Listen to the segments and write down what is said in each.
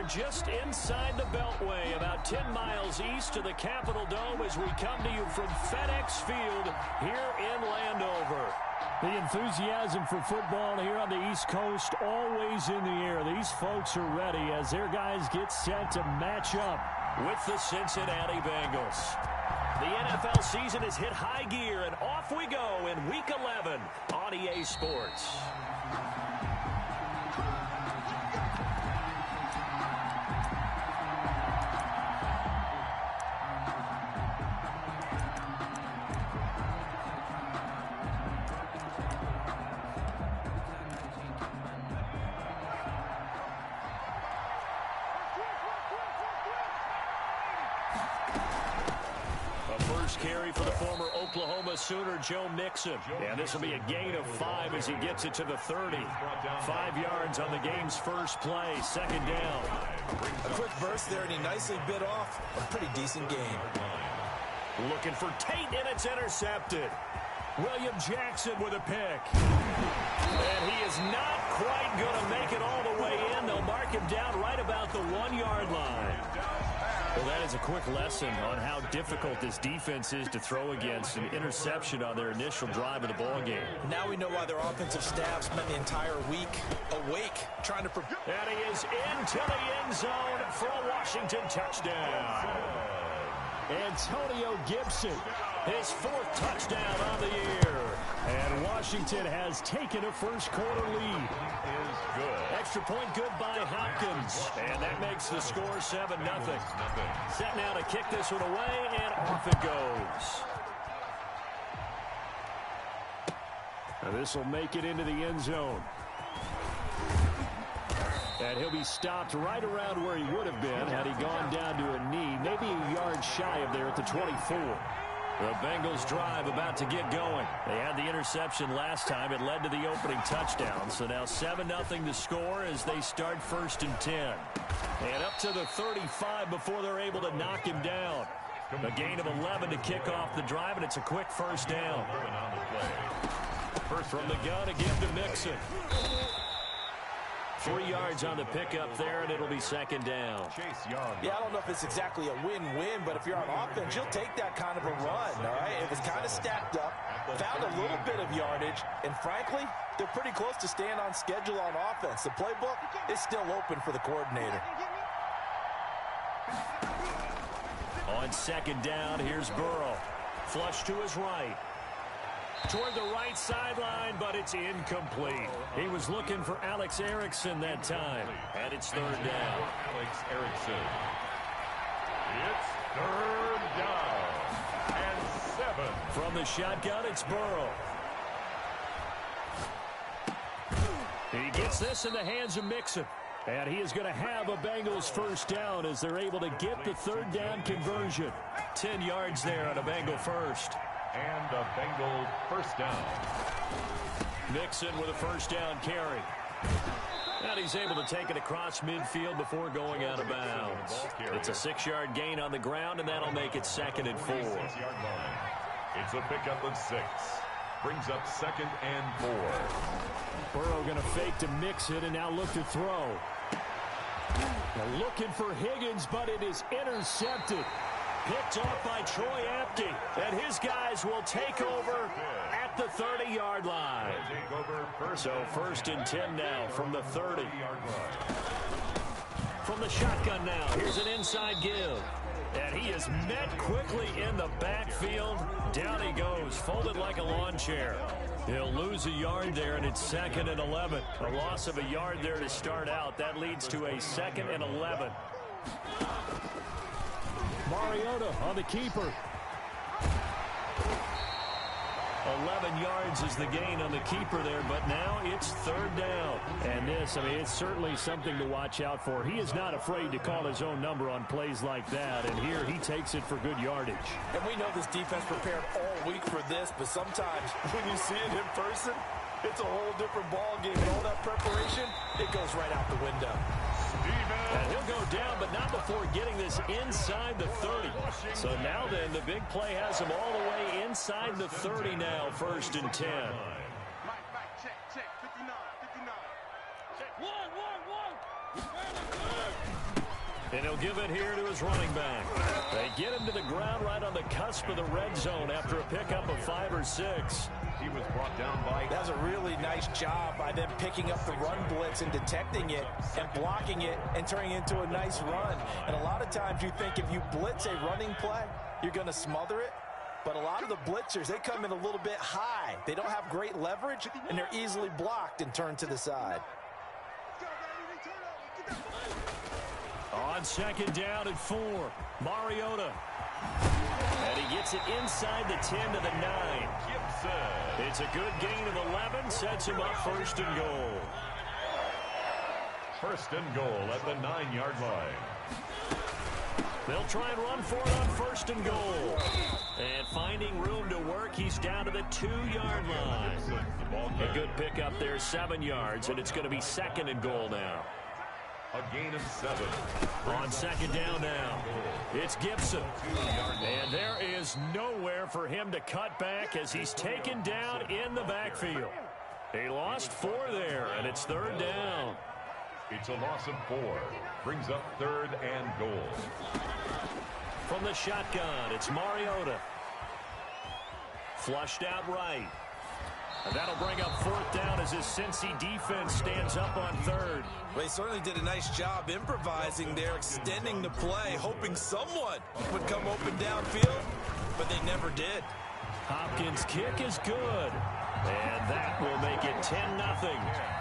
just inside the Beltway, about 10 miles east of the Capitol Dome as we come to you from FedEx Field here in Landover. The enthusiasm for football here on the East Coast always in the air. These folks are ready as their guys get set to match up with the Cincinnati Bengals. The NFL season has hit high gear, and off we go in Week 11 on EA Sports. Carry for the former Oklahoma Sooner, Joe Mixon. And this will be a gain of 5 as he gets it to the 30. 5 yards on the game's first play, second down. A quick burst there, and he nicely bit off a pretty decent gain. Looking for Tate, and it's intercepted. William Jackson with a pick. And he is not quite going to make it all the way in. They'll mark him down right about the 1-yard line. Well, that is a quick lesson on how difficult this defense is to throw against. An interception on their initial drive of the ball game. Now we know why their offensive staff spent the entire week awake trying to prepare. And he is into the end zone for a Washington touchdown. Antonio Gibson, his 4th touchdown on the year. And Washington has taken a first-quarter lead. Extra point good by Hopkins. And that makes the score 7-0. Set now to kick this one away, and off it goes. Now this will make it into the end zone. And he'll be stopped right around where he would have been had he gone down to a knee, maybe a yard shy of there at the 24. The Bengals drive about to get going. They had the interception last time. It led to the opening touchdown. So now 7-0 to score as they start 1st and 10. And up to the 35 before they're able to knock him down. A gain of 11 to kick off the drive, and it's a quick first down. First from the gun again to Mixon. 3 yards on the pickup there, and it'll be second down. Yeah, I don't know if it's exactly a win-win, but if you're on offense, you'll take that kind of a run, all right? It was kind of stacked up, found a little bit of yardage, and frankly, they're pretty close to staying on schedule on offense. The playbook is still open for the coordinator. On second down, here's Burrow. Flush to his right. Toward the right sideline, but it's incomplete. He was looking for Alex Erickson that time. And it's 3rd down. Alex Erickson. It's 3rd down. And 7. From the shotgun, it's Burrow. He gets this in the hands of Mixon. And he is going to have a Bengals first down as they're able to get the 3rd down conversion. 10 yards there on a Bengal first. And a Bengal first down. Mixon with a first down carry. And he's able to take it across midfield before going out of bounds. It's a 6-yard gain on the ground, and that'll make it 2nd and 4. It's a pickup of 6. Brings up 2nd and 4. Burrow going to fake to mix it and now look to throw. Now looking for Higgins, but it is intercepted. Picked off by Troy Apke, and his guys will take over at the 30-yard line. So 1st and 10 now from the 30. From the shotgun now, here's an inside give. And he is met quickly in the backfield. Down he goes, folded like a lawn chair. He'll lose a yard there, and it's 2nd and 11. A loss of a yard there to start out. That leads to a 2nd and 11. Mariota on the keeper. 11 yards is the gain on the keeper there, but now it's 3rd down. And this, I mean, it's certainly something to watch out for. He is not afraid to call his own number on plays like that, and here he takes it for good yardage. And we know this defense prepared all week for this, but sometimes when you see it in person, it's a whole different ball game. And all that preparation, it goes right out the window. And he'll go down, but not before getting this inside the 30. So now then, the big play has him all the way inside the 30 now, 1st and 10. Check, 59, 59. Check. One. And he'll give it here to his running back. They get him to the ground right on the cusp of the red zone after a pickup of 5 or 6. He was brought down by... That was a really nice job by them picking up the run blitz and detecting it and blocking it and turning it into a nice run. And a lot of times you think if you blitz a running play, you're going to smother it. But a lot of the blitzers, they come in a little bit high. They don't have great leverage, and they're easily blocked and turned to the side. On second down at 4, Mariota. And he gets it inside the 10 to the 9. It's a good gain of 11, sets him up first and goal. First and goal at the 9-yard line. They'll try and run for it on first and goal. And finding room to work, he's down to the 2-yard line. A good pickup there, 7 yards, and it's going to be second and goal now. A gain of 7. On second down now, it's Gibson. And there is nowhere for him to cut back as he's taken down in the backfield. He lost 4 there, and it's third down. It's a loss of 4. Brings up third and goal. From the shotgun, it's Mariota. Flushed out right. And that'll bring up fourth down as his Cincy defense stands up on third. Well, they certainly did a nice job improvising there, extending the play, hoping someone would come open downfield, but they never did. Hopkins' kick is good. And that will make it 10-0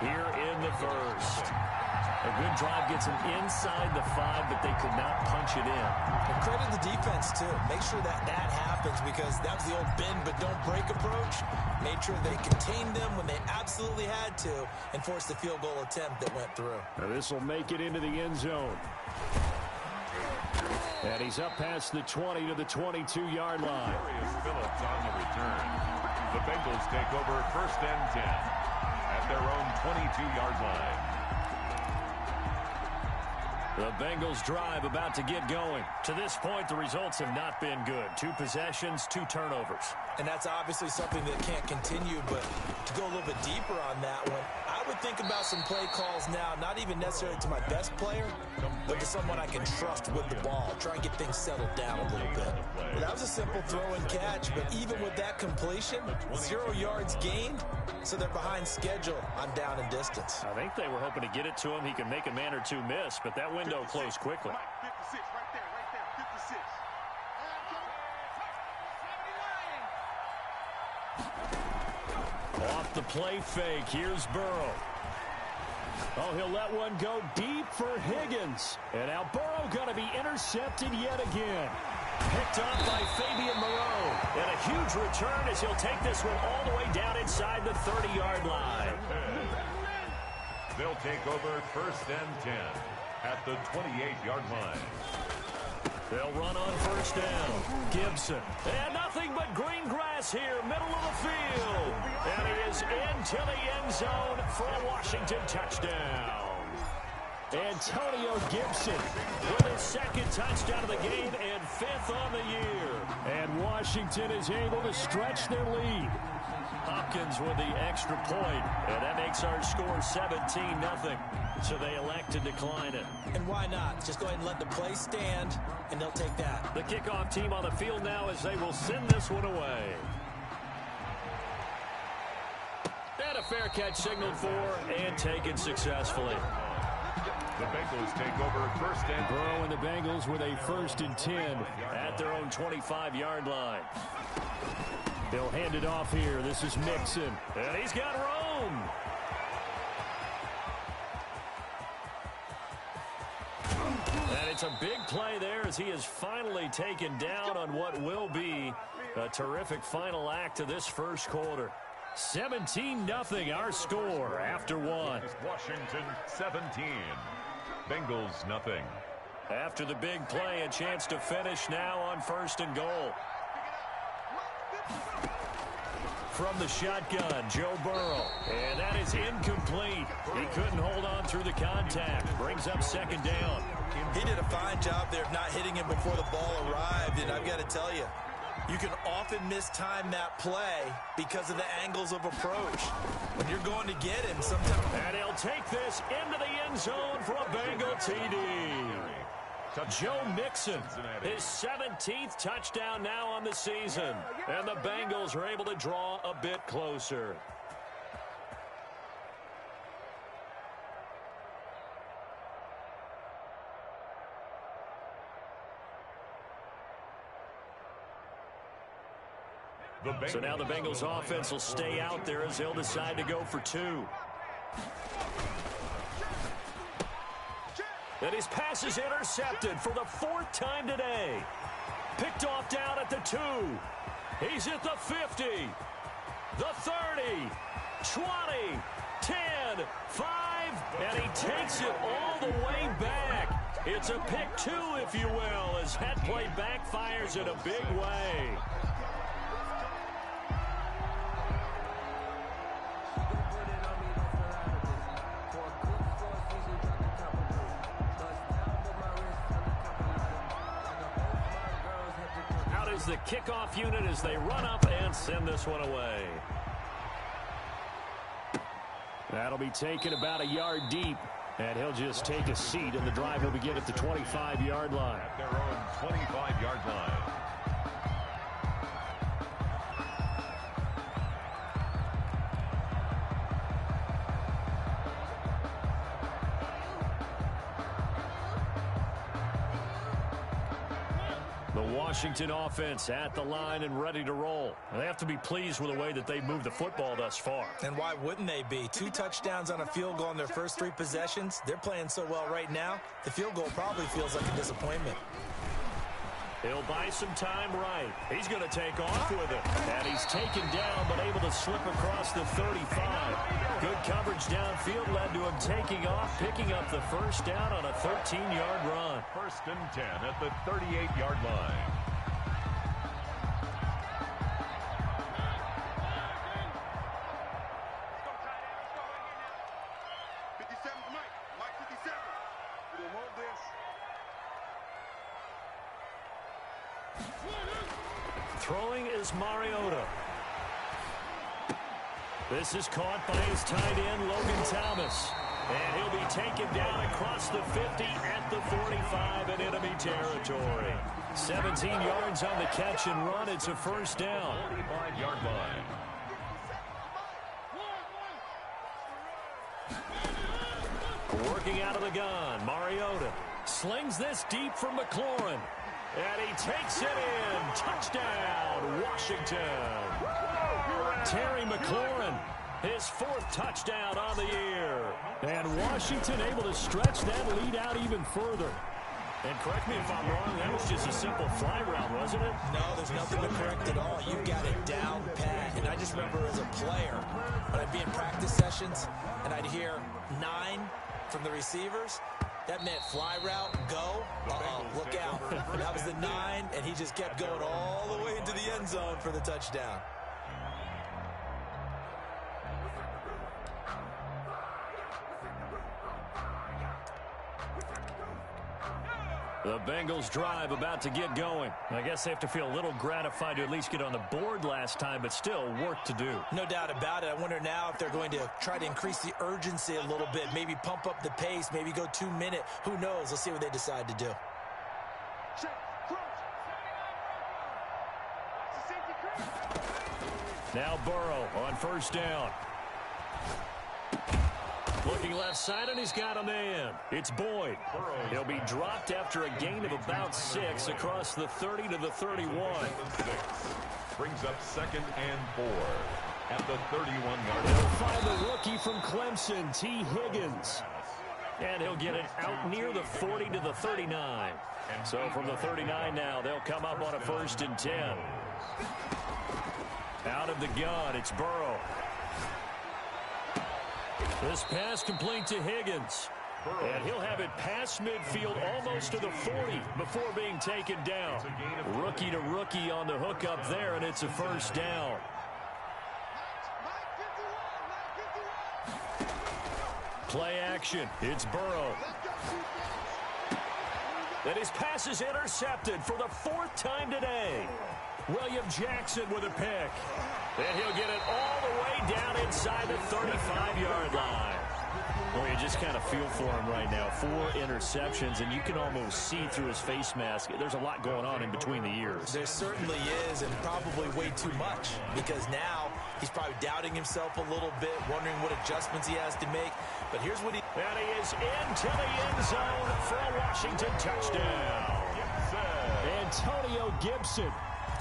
here in the first. A good drive gets them inside the 5, but they could not punch it in. And credit the defense, too. Make sure that happens because that was the old bend but don't break approach. Made sure they contained them when they absolutely had to and forced the field goal attempt that went through. Now this will make it into the end zone. And he's up past the 20 to the 22-yard line. Phillips on the return. The Bengals take over first and 10 at their own 22-yard line. The Bengals drive about to get going. To this point, the results have not been good. 2 possessions, 2 turnovers. And that's obviously something that can't continue, but to go a little bit deeper on that one, I would think about some play calls now, not even necessarily to my best player, but to someone I can trust with the ball. Try and get things settled down a little bit. Well, that was a simple throw and catch, but even with that completion, 0 yards gained, so they're behind schedule on down and distance. I think they were hoping to get it to him. He could make a man or 2 miss, but that window closed quickly. 56, right there, 56. Off the play fake, here's Burrow. Oh, he'll let one go deep for Higgins. And now Burrow going to be intercepted yet again. Picked up by Fabian Moreau. And a huge return as he'll take this one all the way down inside the 30-yard line. They'll take over first and 10 at the 28-yard line. They'll run on first down. Gibson. And nothing but green grass here, middle of the field. And he is into the end zone for a Washington touchdown. Antonio Gibson with his 2nd touchdown of the game and 5th on the year. And Washington is able to stretch their lead. Hopkins with the extra point, and that makes our score 17-0. So they elect to decline it. And why not? Just go ahead and let the play stand, and they'll take that. The kickoff team on the field now as they will send this one away. And a fair catch signaled for and taken successfully. The Bengals take over first and 10. Burrow and the Bengals with a 1st and 10 at their own 25-yard line. They'll hand it off here. This is Mixon. And he's got room. And it's a big play there as he is finally taken down on what will be a terrific final act of this first quarter. 17-0 our score after 1. Washington 17. Bengals nothing. After the big play, a chance to finish now on 1st and goal. From the shotgun, Joe Burrow. And that is incomplete. He couldn't hold on through the contact. Brings up 2nd down. He did a fine job there of not hitting him before the ball arrived, and I've got to tell you, you can often mistime that play because of the angles of approach. When you're going to get him, sometimes... And he'll take this into the end zone for a Bengal TD. Joe Mixon, his 17th touchdown now on the season. And the Bengals are able to draw a bit closer. So now the Bengals offense will stay out there as they'll decide to go for two. And his pass is intercepted for the 4th time today. Picked off down at the 2. He's at the 50, the 30, 20, 10, 5, and he takes it all the way back. It's a pick 2, if you will, as that play backfires in a big way. The kickoff unit as they run up and send this one away. That'll be taken about a yard deep, and he'll just take a seat, and the drive will begin at the 25-yard line. At their own 25-yard line. Washington offense at the line and ready to roll. They have to be pleased with the way that they've moved the football thus far. And why wouldn't they be? 2 touchdowns on a field goal in their first 3 possessions. They're playing so well right now, the field goal probably feels like a disappointment. He'll buy some time right. He's going to take off with it. And he's taken down, but able to slip across the 35. Good coverage downfield led to him taking off, picking up the first down on a 13-yard run. 1st and 10 at the 38-yard line. Throwing is Mariota. This is caught by his tight end, Logan Thomas. And he'll be taken down across the 50 at the 45 in enemy territory. 17 yards on the catch and run. It's a first down. 45-yard line. Working out of the gun, Mariota slings this deep from McLaurin. And he takes it in. Touchdown, Washington. Terry McLaurin, his 4th touchdown on the year. And Washington able to stretch that lead out even further. And correct me if I'm wrong, that was just a simple fly route, wasn't it? No, there's nothing to correct at all. You got it down pat. And I just remember as a player, when I'd be in practice sessions, and I'd hear 9 from the receivers, that meant fly route, go, look out. That was the 9, and he just kept going all the way into the end zone for the touchdown. The Bengals drive about to get going. I guess they have to feel a little gratified to at least get on the board last time, but still work to do. No doubt about it. I wonder now if they're going to try to increase the urgency a little bit, maybe pump up the pace, maybe go 2 minute. Who knows? Let's see what they decide to do. Now Burrow on first down. Looking left side, and he's got a man. It's Boyd. He'll be dropped after a gain of about 6 across the 30 to the 31. Brings up 2nd and 4 at the 31-yard line. They'll find the rookie from Clemson, T. Higgins. And he'll get it out near the 40 to the 39. So from the 39 now, they'll come up on a 1st and 10. Out of the gun, it's Burrow. This pass complete to Higgins. And he'll have it past midfield almost to the 40 before being taken down. Rookie to rookie on the hook up there, and it's a first down. Play action. It's Burrow. And his pass is intercepted for the 4th time today. William Jackson with a pick. And he'll get it all the way down inside the 35-yard line. Well, you just kind of feel for him right now. 4 interceptions, and you can almost see through his face mask. There's a lot going on in between the ears. There certainly is, and probably way too much, because now he's probably doubting himself a little bit, wondering what adjustments he has to make. But here's what he... And he is into the end zone for a Washington touchdown. Antonio Gibson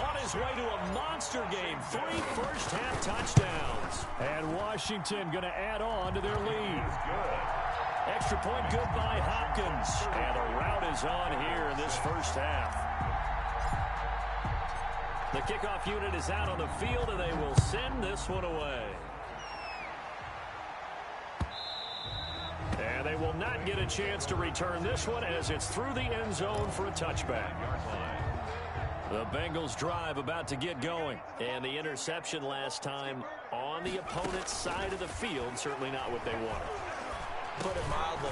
on his way to a monster game. 3 first-half touchdowns. And Washington going to add on to their lead. Extra point good by Hopkins. And the route is on here in this first half. The kickoff unit is out on the field, and they will send this one away. And they will not get a chance to return this one as it's through the end zone for a touchback. The Bengals drive about to get going. And the interception last time on the opponent's side of the field, certainly not what they wanted. Put it mildly.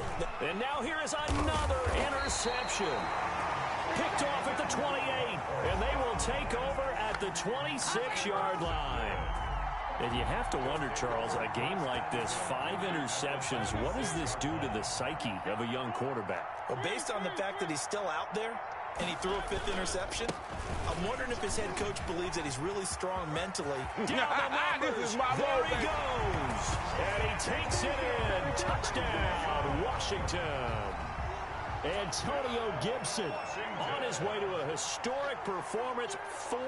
And now here is another interception. Picked off at the 28. And they will take over at the 26-yard line. And you have to wonder, Charles, a game like this, 5 interceptions, what does this do to the psyche of a young quarterback? Well, based on the fact that he's still out there and he threw a 5th interception, I'm wondering if his head coach believes that he's really strong mentally. Down the numbers. There he goes. And he takes it in. Touchdown, Washington. Antonio Gibson on his way to a historic performance. 4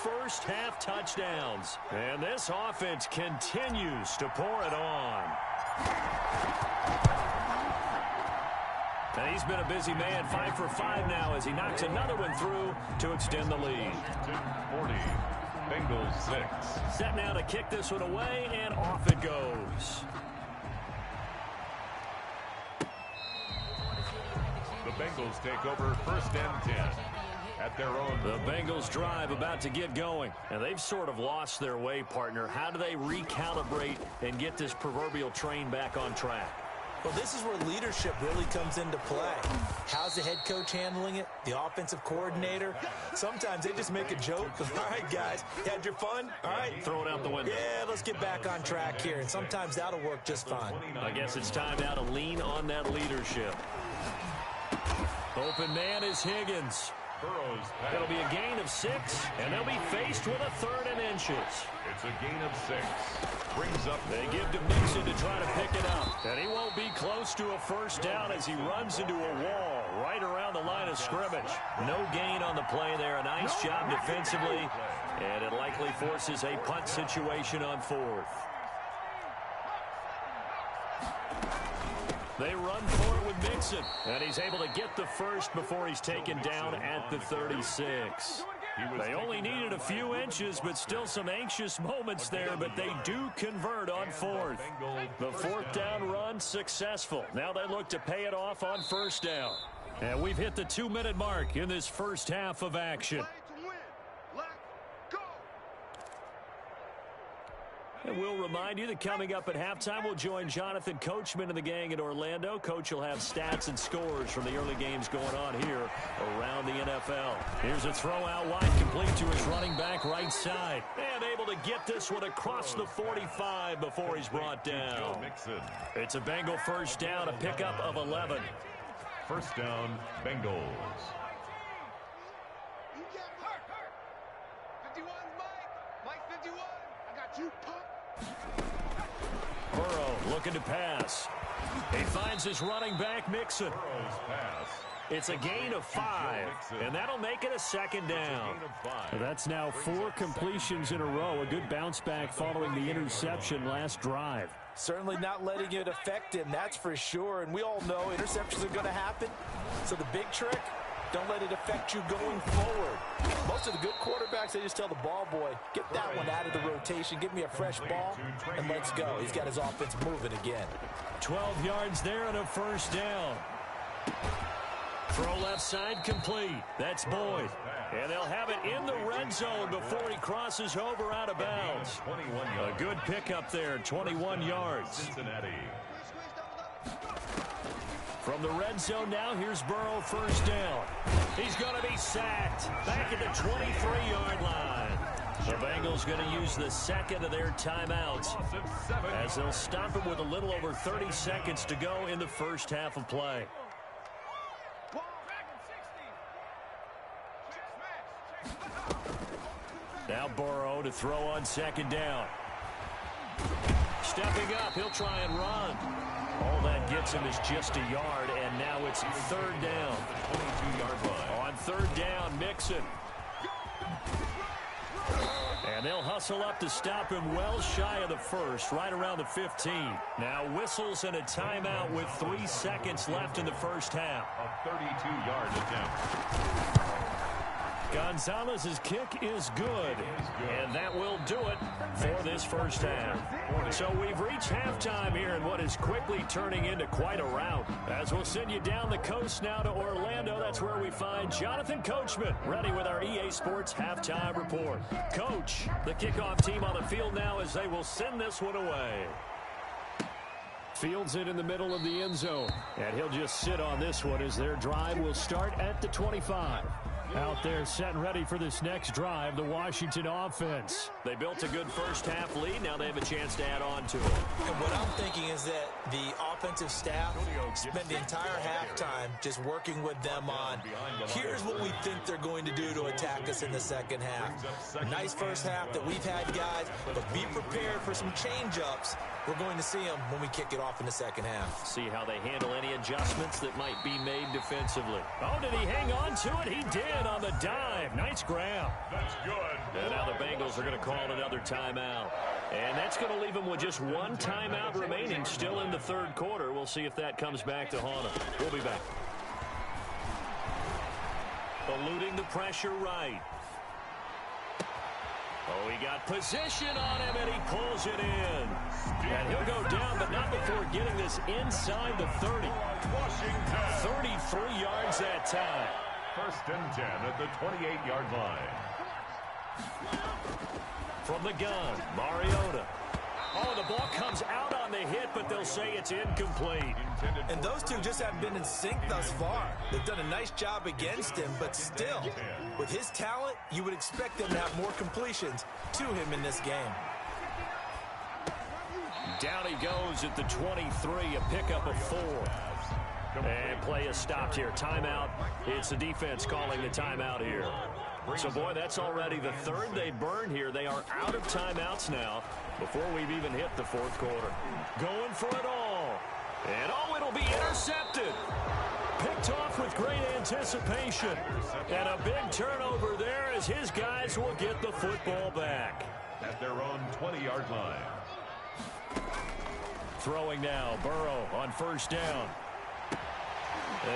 first-half touchdowns. And this offense continues to pour it on. And he's been a busy man. 5 for 5 now as he knocks another one through to extend the lead. 40. Bengals 6. Set now to kick this one away, and off it goes. The Bengals take over first and 10 at their own. The Bengals drive about to get going, and they've sort of lost their way, partner. How do they recalibrate and get this proverbial train back on track? Well, this is where leadership really comes into play. How's the head coach handling it? The offensive coordinator? Sometimes they just make a joke. All right, guys, had your fun? All right. Throw it out the window. Yeah, let's get back on track here, and sometimes that'll work just fine. I guess it's time now to lean on that leadership. Open man is Higgins. It'll be a gain of 6, and they'll be faced with a 3rd and inches. It's a gain of 6. Brings up. They give to Mixon to try to pick it up. And he won't be close to a first down as he runs into a wall right around the line of scrimmage. No gain on the play there. A nice job defensively. And it likely forces a punt situation on 4th. They run for it with Mixon, and he's able to get the first before he's taken down at the 36. They only needed a few inches, but still some anxious moments there, but they do convert on 4th. The 4th down run successful. Now they look to pay it off on first down. And we've hit the 2-minute mark in this first half of action. And we'll remind you that coming up at halftime, we'll join Jonathan Coachman and the gang in Orlando. Coach will have stats and scores from the early games going on here around the NFL. Here's a throw out wide, complete to his running back right side. And able to get this one across the 45 before he's brought down. It's a Bengal first down, a pickup of 11. First down, Bengals. 51, Mike 51. I got you, punk. Burrow looking to pass. He finds his running back, Mixon. It's a gain of 5, and that'll make it a 2nd down. That's now 4 completions in a row. A good bounce back following the interception last drive. Certainly not letting it affect him, that's for sure. And we all know interceptions are going to happen. So the big trick, don't let it affect you going forward. Most of the good quarterbacks, they just tell the ball boy, get that one out of the rotation, give me a fresh ball, and let's go. He's got his offense moving again. 12 yards there and a first down. Throw left side complete. That's Boyd. And they'll have it in the red zone before he crosses over out of bounds. A good pickup there, 21 yards. From the red zone now, here's Burrow first down. He's going to be sacked back at the 23-yard line. The Bengals going to use the second of their timeouts as they'll stop it with a little over 30 seconds to go in the first half of play. Now Burrow to throw on second down. Stepping up, he'll try and run. All that gets him is just a yard, and now it's third down. 22-yard line. On third down, Mixon. And they'll hustle up to stop him well shy of the first, right around the 15. Now whistles and a timeout with 3 seconds left in the first half. A 32-yard attempt. Gonzalez's kick is good, and that will do it for this first half. So we've reached halftime here in what is quickly turning into quite a rout. As we'll send you down the coast now to Orlando, that's where we find Jonathan Coachman ready with our EA Sports halftime report. Coach, the kickoff team on the field now as they will send this one away. Fields it in the middle of the end zone, and he'll just sit on this one as their drive will start at the 25. Out there set and ready for this next drive, the Washington offense. They built a good first half lead. Now they have a chance to add on to it. And what I'm thinking is that the offensive staff spent the entire halftime just working with them on, here's what we think they're going to do to attack us in the second half. Nice first half that we've had, guys, but be prepared for some change-ups. We're going to see them when we kick it off in the second half. See how they handle any adjustments that might be made defensively. Oh, did he hang on to it? He did on the dive. Nice grab. That's good. And now the Bengals are going to call another timeout. And that's going to leave them with just one timeout remaining still in the third quarter. We'll see if that comes back to haunt them. We'll be back. Eluding the pressure right. Oh, he got position on him, and he pulls it in. And he'll go down, but not before getting this inside the 30. 33 yards that time. First and 10 at the 28-yard line. From the gun, Mariota. Oh, the ball comes out on the hit, but they'll say it's incomplete. And those two just haven't been in sync thus far. They've done a nice job against him, but still, with his talent, you would expect them to have more completions to him in this game. Down he goes at the 23, a pickup of 4. And play is stopped here. Timeout. It's the defense calling the timeout here. So, boy, that's already the third they burned here. They are out of timeouts now before we've even hit the fourth quarter. Going for it all. And, oh, it'll be intercepted. Picked off with great anticipation. And a big turnover there as his guys will get the football back. At their own 20-yard line. Throwing now, Burrow on first down.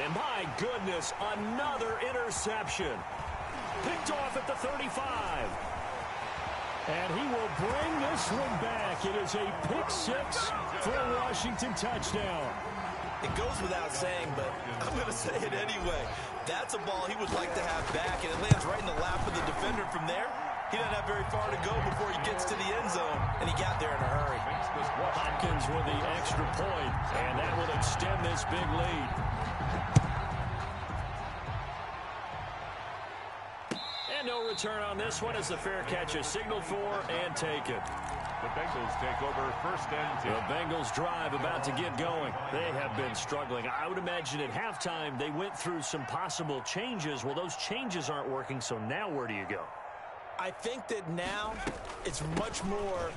And my goodness, another interception. Picked off at the 35. And he will bring this one back. It is a pick 6 for a Washington touchdown. It goes without saying, but I'm going to say it anyway. That's a ball he would like to have back, and it lands right in the lap of the defender from there. He doesn't have very far to go before he gets to the end zone, and he got there in a hurry. Hopkins with the extra point, and that will extend this big lead. And no return on this one as the fair catch is signaled for and taken. The Bengals take over first and 10. The Bengals drive about to get going. They have been struggling. I would imagine at halftime they went through some possible changes. Well, those changes aren't working, so now where do you go? I think that now it's much more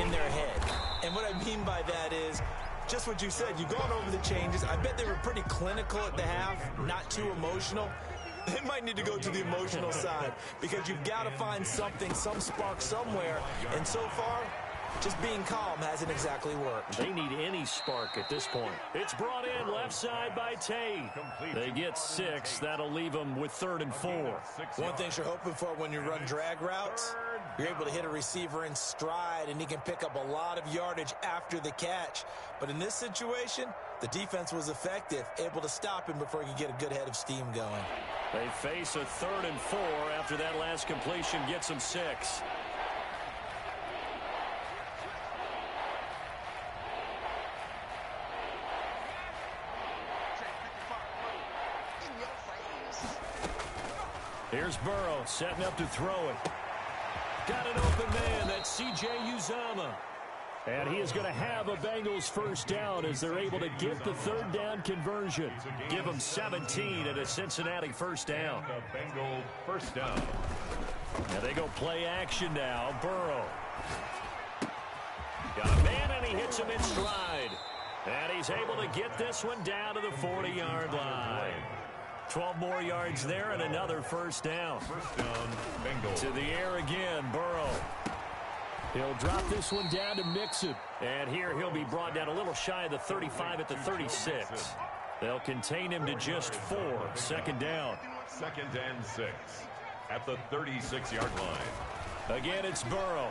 in their head. And what I mean by that is just what you said. You've gone over the changes. I bet they were pretty clinical at the half, not too emotional. They might need to go to the emotional side because you've got to find something, some spark somewhere. And so far, just being calm hasn't exactly worked. They need any spark at this point. It's brought in left side by Tate. They get 6. That'll leave them with 3rd and 4. One thing you're hoping for when you run drag routes, you're able to hit a receiver in stride, and he can pick up a lot of yardage after the catch. But in this situation, the defense was effective, able to stop him before he could get a good head of steam going. They face a 3rd and 4 after that last completion gets them 6. Here's Burrow setting up to throw it. Got an open man. That's C.J. Uzomah. And he is going to have a Bengals first down as they're able to get the third down conversion. Give them 17 and a Cincinnati first down. The Bengals first down. Now they go play action now. Burrow. Got a man, and he hits him in stride. And he's able to get this one down to the 40-yard line. 12 more yards there and another first down. First down, Bengals. To the air again, Burrow. He'll drop this one down to Mixon. And here he'll be brought down a little shy of the 35 at the 36. They'll contain him to just 4. Second down. 2nd and 6 at the 36-yard line. Again, it's Burrow.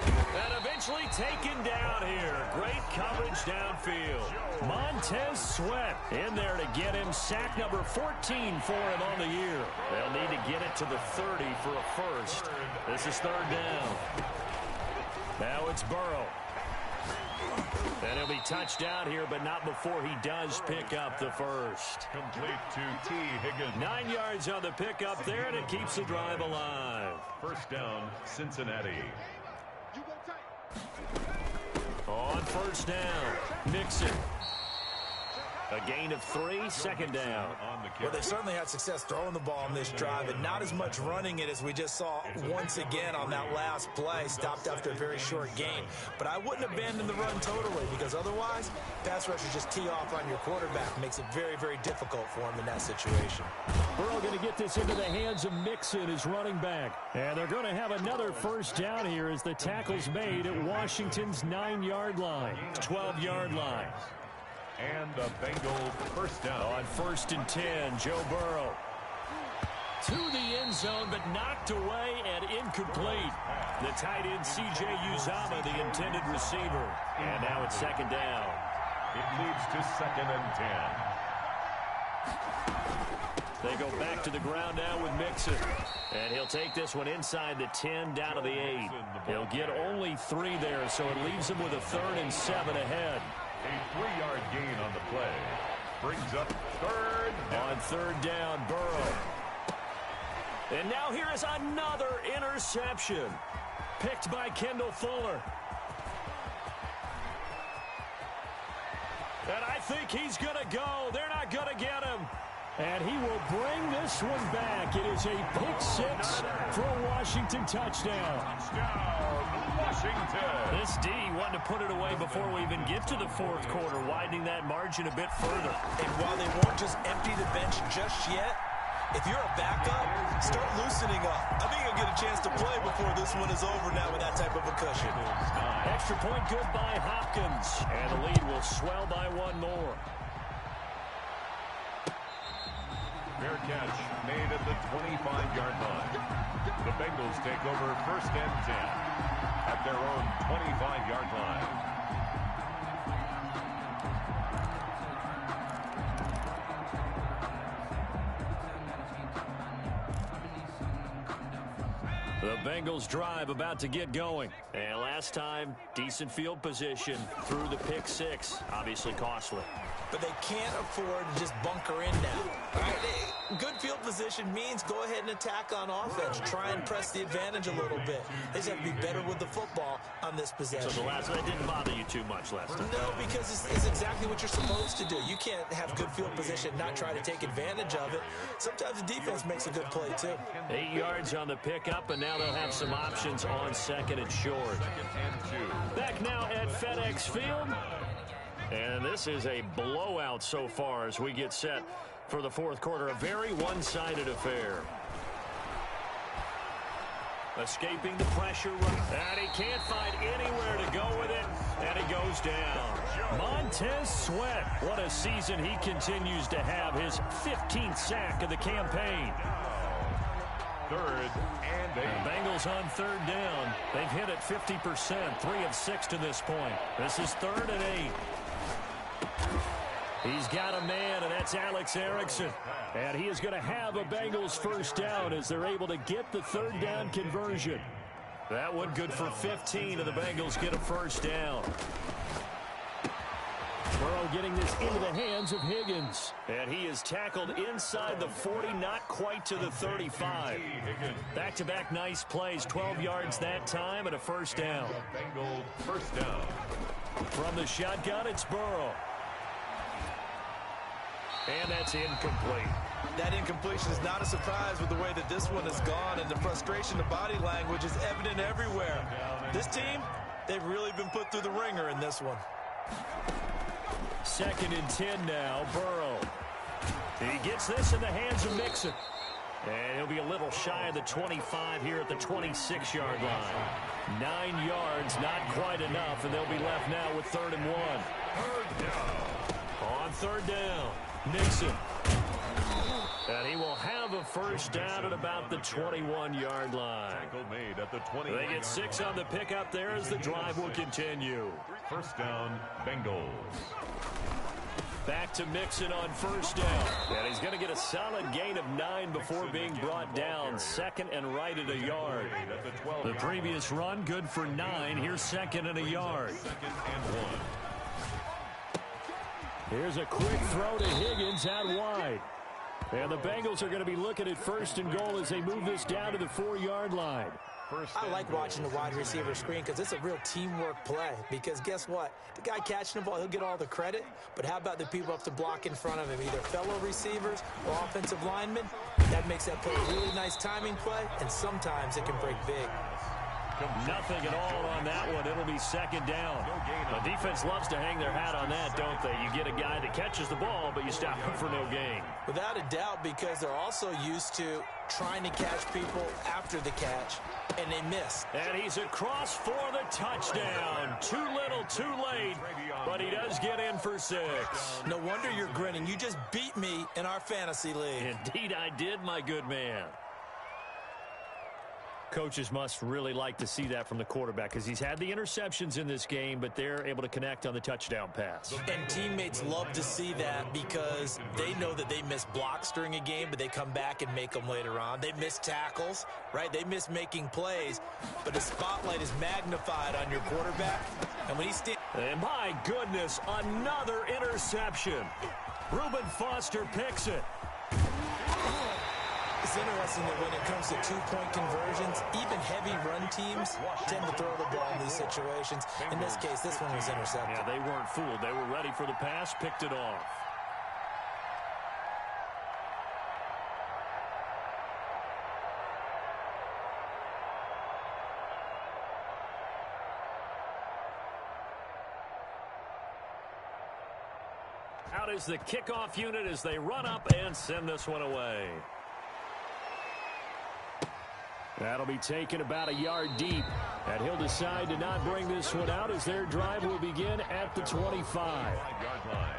And eventually taken down here. Great coverage downfield. Montez Sweat in there to get him. Sack number 14 for him on the year. They'll need to get it to the 30 for a first. This is third down. Now it's Burrow. And he'll be touched down here, but not before he does pick up the first. Complete to T. Higgins. 9 yards on the pickup there, and it keeps the drive alive. First down, Cincinnati. On first down, Mixon. A gain of 3, second down. Well, they certainly had success throwing the ball on this drive, and not as much running it as we just saw once again on that last play. Stopped after a very short gain. But I wouldn't abandon the run totally, because otherwise, pass rushers just tee off on your quarterback. Makes it very, very difficult for him in that situation. Burrow going to get this into the hands of Mixon, his running back. And they're going to have another first down here as the tackle's made at Washington's 9-yard line, 12-yard line. And the Bengals first down. On 1st and 10, Joe Burrow. To the end zone, but knocked away and incomplete. The tight end, C.J. Uzomah, the intended receiver. And now it's second down. It leads to 2nd and 10. They go back to the ground now with Mixon. And he'll take this one inside the 10, down to the 8. He'll get only 3 there, so it leaves him with a 3rd and 7 ahead. A 3-yard gain on the play. Brings up third down. On third down, Burrow. And now here is another interception. Picked by Kendall Fuller. And I think he's going to go. They're not going to get him. And he will bring this one back. It is a pick 6 for a Washington touchdown. Touchdown, Washington. This D wanted to put it away before we even get to the 4th quarter, widening that margin a bit further. And while they won't just empty the bench just yet, if you're a backup, start loosening up. I think you'll get a chance to play before this one is over now with that type of a cushion. Extra point good by Hopkins. And the lead will swell by 1 more. Fair catch made at the 25-yard line. The Bengals take over 1st and 10 at their own 25-yard line. The Bengals drive about to get going. And last time, decent field position through the pick 6. Obviously costly. But they can't afford to just bunker in now. All right? Good field position means go ahead and attack on offense. Try and press the advantage a little bit. They just have to be better with the football on this possession. So that didn't bother you too much last time? No, because it's exactly what you're supposed to do. You can't have good field position, not try to take advantage of it. Sometimes the defense makes a good play, too. 8 yards on the pickup, and now they'll have some options on 2nd and short. 2nd and 2. Back now at FedEx Field. And this is a blowout so far as we get set for the 4th quarter. A very one-sided affair. Escaping the pressure. And he can't find anywhere to go with it. And he goes down. Montez Sweat. What a season he continues to have. His 15th sack of the campaign. 3rd and 8. The Bengals on 3rd down. They've hit it 50%. 3 of 6 to this point. This is 3rd and 8. He's got a man, and that's Alex Erickson. And he is going to have a Bengals first down as they're able to get the 3rd down conversion. That one good for 15, and the Bengals get a first down. Burrow getting this into the hands of Higgins. And he is tackled inside the 40, not quite to the 35. Back-to-back nice plays, 12 yards that time and a first down. Bengals first down. From the shotgun, it's Burrow. And that's incomplete. That incompletion is not a surprise with the way that this one has gone, and the frustration, the body language is evident everywhere. This team, they've really been put through the ringer in this one. 2nd and 10 now, Burrow. He gets this in the hands of Mixon. And he'll be a little shy of the 25 here at the 26-yard line. 9 yards, not quite enough, and they'll be left now with 3rd and 1. Third down. On 3rd down, Mixon. And he will have a first down at about the 21-yard line. Tackle made at the 20. They get 6 on the pickup there as the drive will continue. First down, Bengals. Back to Mixon on 1st down. And he's going to get a solid gain of 9 before being brought down. 2nd and right at a yard. The previous run, good for 9. Here's 2nd and a yard. 2nd and 1. Here's a quick throw to Higgins out wide. And the Bengals are going to be looking at 1st and goal as they move this down to the 4-yard line. I like watching the wide receiver screen because it's a real teamwork play. Because guess what? The guy catching the ball, he'll get all the credit. But how about the people up to block in front of him, either fellow receivers or offensive linemen? That makes that play a really nice timing play, and sometimes it can break big. Nothing at all on that one. It'll be 2nd down. The defense loves to hang their hat on that, don't they? You get a guy that catches the ball, but you stop him for no gain. Without a doubt, because they're also used to trying to catch people after the catch, and they miss. And he's across for the touchdown. Too little, too late, but he does get in for 6. No wonder you're grinning. You just beat me in our fantasy league. Indeed I did, my good man. Coaches must really like to see that from the quarterback because he's had the interceptions in this game, but they're able to connect on the touchdown pass. And teammates love to see that because they know that they miss blocks during a game, but they come back and make them later on. They miss tackles, right? They miss making plays, but the spotlight is magnified on your quarterback. And when he stands... And my goodness, another interception. Reuben Foster picks it. It's interesting that when it comes to two-point conversions, even heavy run teams tend to throw the ball in these situations. In this case, this one was intercepted. Yeah, they weren't fooled. They were ready for the pass, picked it off. Out is the kickoff unit as they run up and send this one away. That'll be taken about a yard deep, and he'll decide to not bring this one out as their drive will begin at the 25-yard line.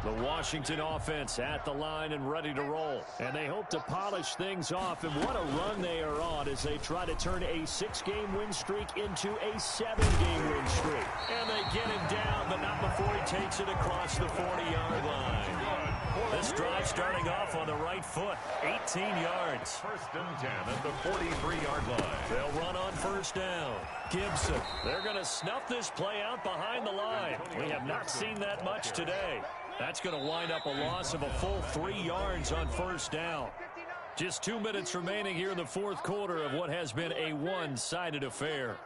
The Washington offense at the line and ready to roll. And they hope to polish things off. And what a run they are on as they try to turn a 6-game win streak into a 7-game win streak. And they get him down, but not before he takes it across the 40-yard line. This drive starting off on the right foot. 18 yards. 1st and 10 at the 43-yard line. They'll run on 1st down. Gibson. They're going to snuff this play out behind the line. We have not seen that much today. That's going to wind up a loss of a full 3 yards on 1st down. Just 2 minutes remaining here in the 4th quarter of what has been a one-sided affair.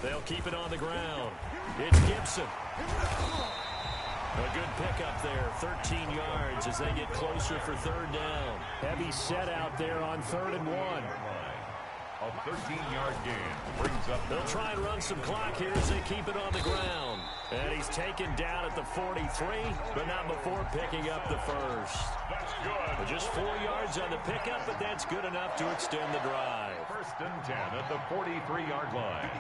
They'll keep it on the ground. It's Gibson. A good pickup there, 13 yards as they get closer for 3rd down. Heavy set out there on 3rd and 1. A 13-yard gain brings up. They'll try and run some clock here as they keep it on the ground. And he's taken down at the 43, but not before picking up the first. That's good. Just 4 yards on the pickup, but that's good enough to extend the drive. 1st and 10 at the 43-yard line.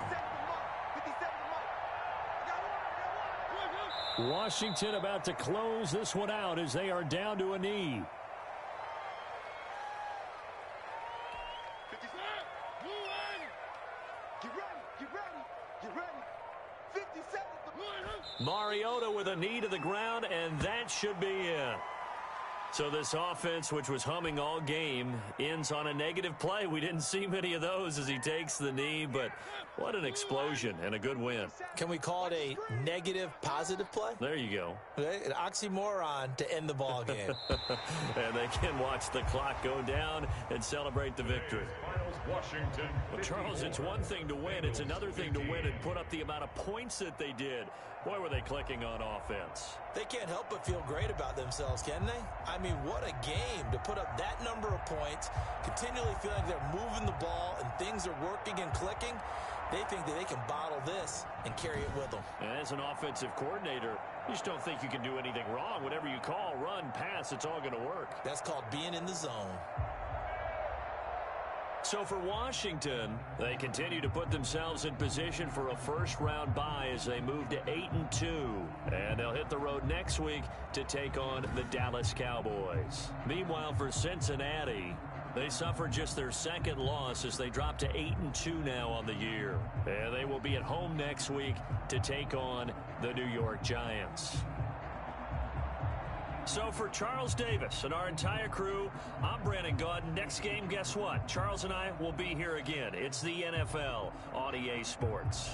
Washington about to close this one out as they are down to a knee. Mariota with a knee to the ground, and that should be it. So this offense, which was humming all game, ends on a negative play. We didn't see many of those as he takes the knee, but what an explosion and a good win. Can we call it a negative positive play? There you go. An oxymoron to end the ball game. And they can watch the clock go down and celebrate the victory. Washington. Well, Charles, it's one thing to win. It's another thing to win and put up the amount of points that they did. Boy, were they clicking on offense. They can't help but feel great about themselves, can they? I mean, what a game to put up that number of points, continually feeling like they're moving the ball and things are working and clicking. They think that they can bottle this and carry it with them. And as an offensive coordinator, you just don't think you can do anything wrong. Whatever you call, run, pass, it's all going to work. That's called being in the zone. So for Washington, they continue to put themselves in position for a first-round bye as they move to 8-2. And they'll hit the road next week to take on the Dallas Cowboys. Meanwhile, for Cincinnati, they suffered just their second loss as they drop to 8-2 now on the year. And they will be at home next week to take on the New York Giants. So for Charles Davis and our entire crew, I'm Brandon Gaudin. Next game, guess what? Charles and I will be here again. It's the NFL on EA Sports.